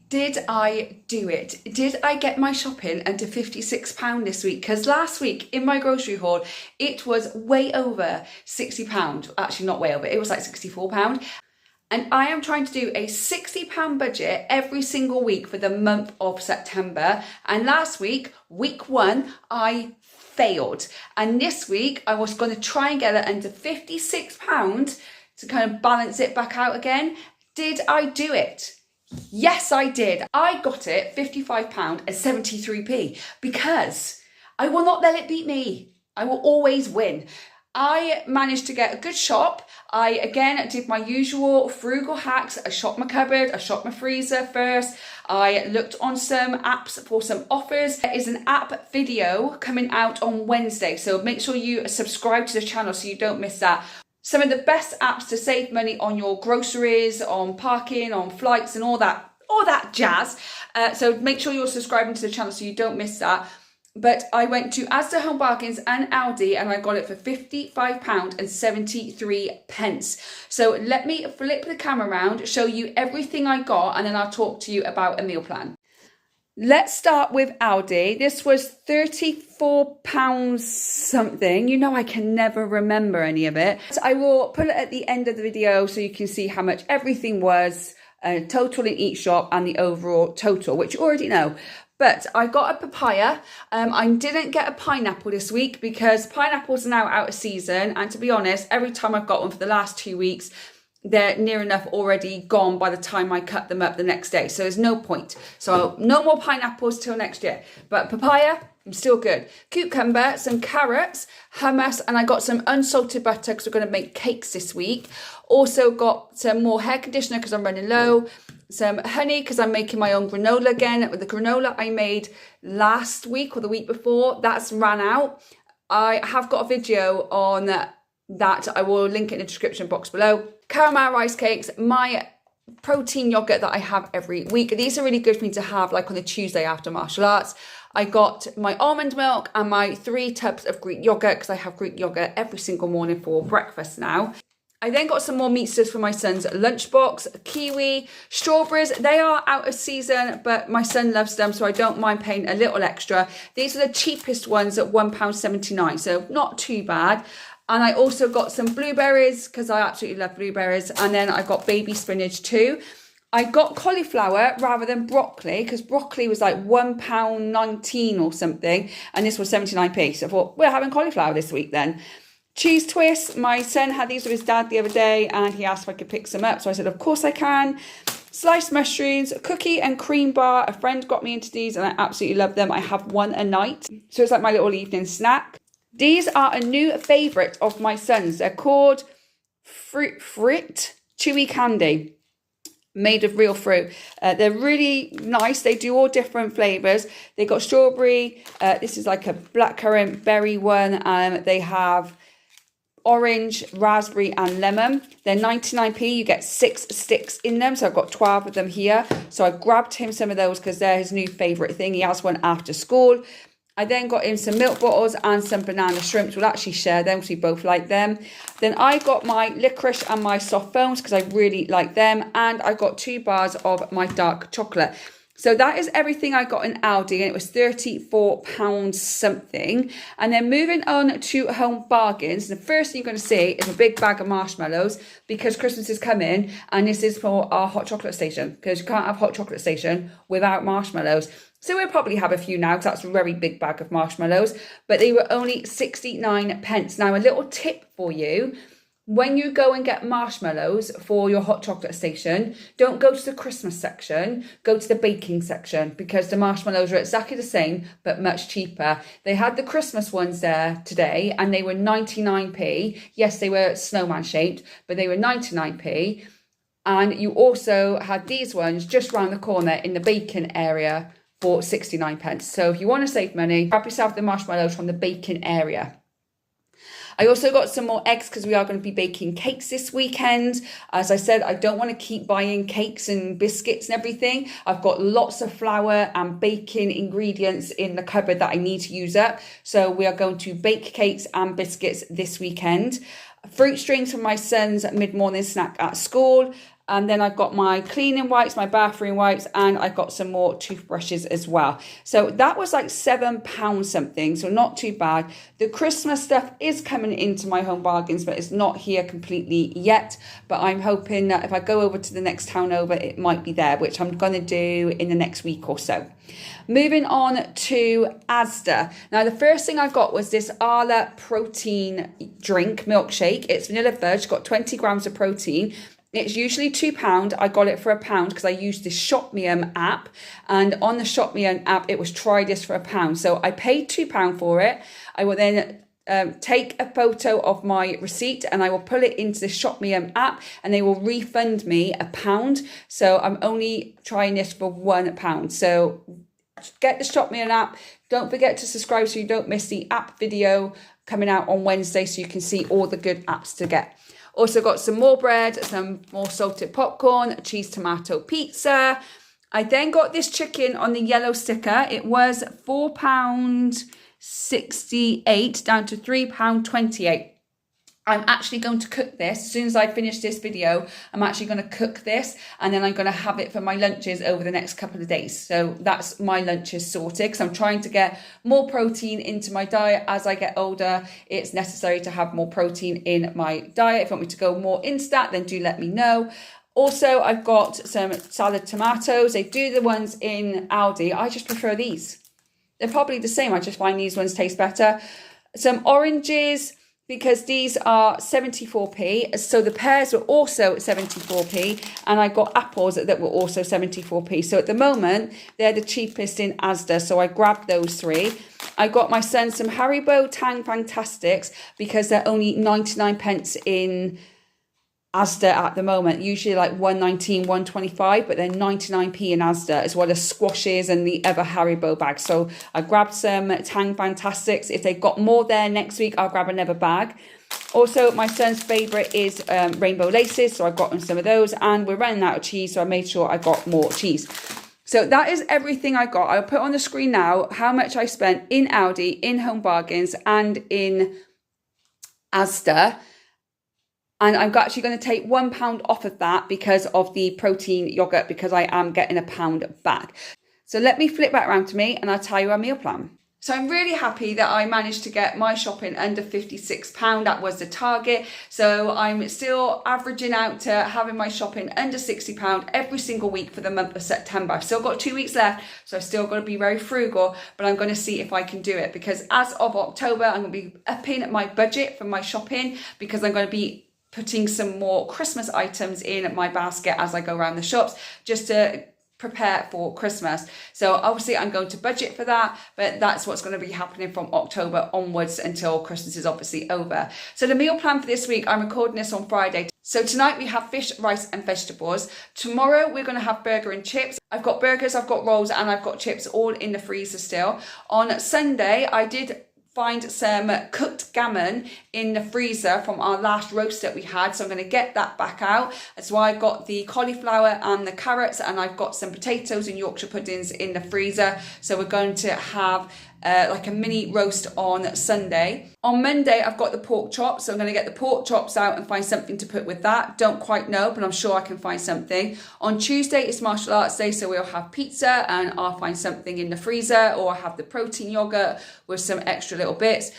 Did I do it? Did I get my shopping under £56 this week? Because last week in my grocery haul, it was way over £60. Actually, not way over, it was like £64. And I am trying to do a £60 budget every single week for the month of September. And last week, week 1, I failed. And this week, I was going to try and get it under £56 to kind of balance it back out again. Did I do it? Yes, I did. I got it £55 and 73p because I will not let it beat me. I will always win. I managed to get a good shop. I, again, did my usual frugal hacks. I shopped my cupboard, I shopped my freezer first. I looked on some apps for some offers. There is an app video coming out on Wednesday, so make sure you subscribe to the channel so you don't miss that. Some of the best apps to save money on your groceries, on parking, on flights and all that jazz. So make sure you're subscribing to the channel so you don't miss that. But I went to Asda Home Bargains and Aldi and I got it for £55 and 73 pence. So let me flip the camera around, show you everything I got, and then I'll talk to you about a meal plan. Let's start with Aldi. This was £34 something. You know, I can never remember any of it. So I will put it at the end of the video so you can see how much everything was, total in each shop and the overall total, which you already know. But I got a papaya. I didn't get a pineapple this week because pineapples are now out of season. And to be honest, every time I've got one for the last 2 weeks, they're near enough already gone by the time I cut them up the next day. So there's no point. So no more pineapples till next year. But papaya, I'm still good. Cucumber, some carrots, hummus, and I got some unsalted butter because we're going to make cakes this week. Also got some more hair conditioner because I'm running low. Some honey because I'm making my own granola again. The granola I made last week or the week before, that's ran out. I have got a video on that. I will link it in the description box below. Caramel rice cakes, my protein yogurt that I have every week. These are really good for me to have like on the Tuesday after martial arts. I got my almond milk and my 3 tubs of Greek yogurt because I have Greek yogurt every single morning for breakfast now. I then got some more meatsters for my son's lunchbox, kiwi, strawberries. They are out of season, but my son loves them, so I don't mind paying a little extra. These are the cheapest ones at £1.79, so not too bad. And I also got some blueberries because I absolutely love blueberries. And then I got baby spinach too. I got cauliflower rather than broccoli because broccoli was like £1.19 or something. And this was 79p. So I thought, we're having cauliflower this week then. Cheese twists. My son had these with his dad the other day and he asked if I could pick some up. So I said, of course I can. Sliced mushrooms, cookie and cream bar. A friend got me into these and I absolutely love them. I have one a night. So it's like my little evening snack. These are a new favourite of my son's. They're called Frit Chewy Candy, made of real fruit. They're really nice. They do all different flavours. They got strawberry. This is like a blackcurrant berry one. They have orange, raspberry and lemon. They're 99p. You get 6 sticks in them. So I've got 12 of them here. So I grabbed him some of those because they're his new favourite thing. He has one after school. I then got him some milk bottles and some banana shrimps. We'll actually share them because we both like them. Then I got my licorice and my soft foams because I really like them. And I got 2 bars of my dark chocolate. So that is everything I got in Aldi and it was £34 something. And then moving on to Home Bargains, the first thing you're going to see is a big bag of marshmallows because Christmas is coming and this is for our hot chocolate station because you can't have hot chocolate station without marshmallows. So we'll probably have a few now because that's a very big bag of marshmallows, but they were only 69 pence. Now a little tip for you. When you go and get marshmallows for your hot chocolate station, don't go to the Christmas section, go to the baking section because the marshmallows are exactly the same, but much cheaper. They had the Christmas ones there today and they were 99p. Yes, they were snowman shaped, but they were 99p. And you also had these ones just round the corner in the baking area for 69 pence. So if you want to save money, grab yourself the marshmallows from the baking area. I also got some more eggs because we are going to be baking cakes this weekend. As I said, I don't want to keep buying cakes and biscuits and everything. I've got lots of flour and baking ingredients in the cupboard that I need to use up. So we are going to bake cakes and biscuits this weekend. Fruit strings for my son's mid-morning snack at school. And then I've got my cleaning wipes, my bathroom wipes, and I got some more toothbrushes as well. So that was like £7 something, so not too bad. The Christmas stuff is coming into my home bargains, but it's not here completely yet. But I'm hoping that if I go over to the next town over, it might be there, which I'm going to do in the next week or so. Moving on to Asda. Now, the first thing I got was this Arla protein drink milkshake. It's vanilla fudge, got 20 grams of protein. It's usually £2. I got it for £1 because I used the Shop Me app. And on the Shop Me app, it was try this for £1. So I paid £2 for it. I will then take a photo of my receipt and I will put it into the Shop Me app and they will refund me £1. So I'm only trying this for £1. So get the Shop Me app. Don't forget to subscribe so you don't miss the app video coming out on Wednesday so you can see all the good apps to get. Also got some more bread, some more salted popcorn, a cheese tomato pizza. I then got this chicken on the yellow sticker. It was £4.68 down to £3.28. I'm actually going to cook this. As soon as I finish this video, I'm actually going to cook this and then I'm going to have it for my lunches over the next couple of days. So that's my lunches sorted because I'm trying to get more protein into my diet. As I get older, it's necessary to have more protein in my diet. If you want me to go more into that, then do let me know. Also, I've got some salad tomatoes. They do the ones in Aldi. I just prefer these. They're probably the same. I just find these ones taste better. Some oranges, because these are 74p. So the pears were also 74p. And I got apples that were also 74p. So at the moment, they're the cheapest in Asda. So I grabbed those three. I got my son some Haribo Tang Fantastics because they're only 99 pence in Asda at the moment, usually like 119, 125, but they're 99p in Asda, as well as squashes and the other Haribo bags. So I grabbed some Tang Fantastics. If they've got more there next week, I'll grab another bag. Also, my son's favourite is rainbow laces, so I got him some of those. And we're running out of cheese, so I made sure I got more cheese. So that is everything I got. I'll put on the screen now how much I spent in Aldi, in Home Bargains, and in Asda. And I'm actually going to take £1 off of that because of the protein yogurt, because I am getting £1 back. So let me flip back around to me and I'll tell you our meal plan. So I'm really happy that I managed to get my shopping under £56. That was the target. So I'm still averaging out to having my shopping under £60 every single week for the month of September. I've still got 2 weeks left, so I've still got to be very frugal, but I'm going to see if I can do it, because as of October, I'm going to be upping my budget for my shopping, because I'm going to be putting some more Christmas items in my basket as I go around the shops, just to prepare for Christmas. So obviously I'm going to budget for that, but that's what's going to be happening from October onwards until Christmas is obviously over. So the meal plan for this week, I'm recording this on Friday. So tonight we have fish, rice and vegetables. Tomorrow we're going to have burger and chips. I've got burgers, I've got rolls and I've got chips all in the freezer still. On Sunday I did find some cooked gammon in the freezer from our last roast that we had, so I'm going to get that back out. That's why I've got the cauliflower and the carrots, and I've got some potatoes and Yorkshire puddings in the freezer, so we're going to have like a mini roast on Sunday. On Monday I've got the pork chops, so I'm going to get the pork chops out and find something to put with that. Don't quite know, but I'm sure I can find something. On Tuesday it's martial arts day, so we'll have pizza and I'll find something in the freezer, or I'll have the protein yogurt with some extra little bits.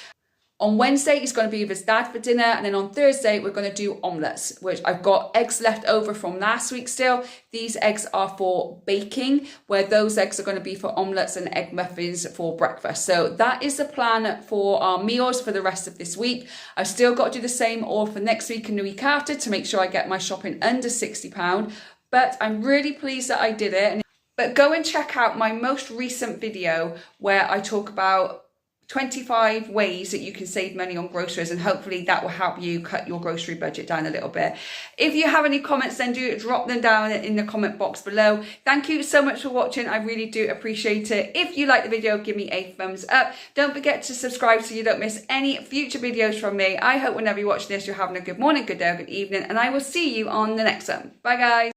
On Wednesday, he's going to be with his dad for dinner. And then on Thursday, we're going to do omelettes, which I've got eggs left over from last week still. These eggs are for baking, where those eggs are going to be for omelettes and egg muffins for breakfast. So that is the plan for our meals for the rest of this week. I've still got to do the same all for next week and the week after to make sure I get my shopping under £60. But I'm really pleased that I did it. But go and check out my most recent video where I talk about 25 ways that you can save money on groceries, and hopefully that will help you cut your grocery budget down a little bit. If you have any comments, then do drop them down in the comment box below. Thank you so much for watching. I really do appreciate it. If you like the video, give me a thumbs up. Don't forget to subscribe so you don't miss any future videos from me. I hope whenever you watch this, you're having a good morning, good day, or good evening, and I will see you on the next one. Bye guys.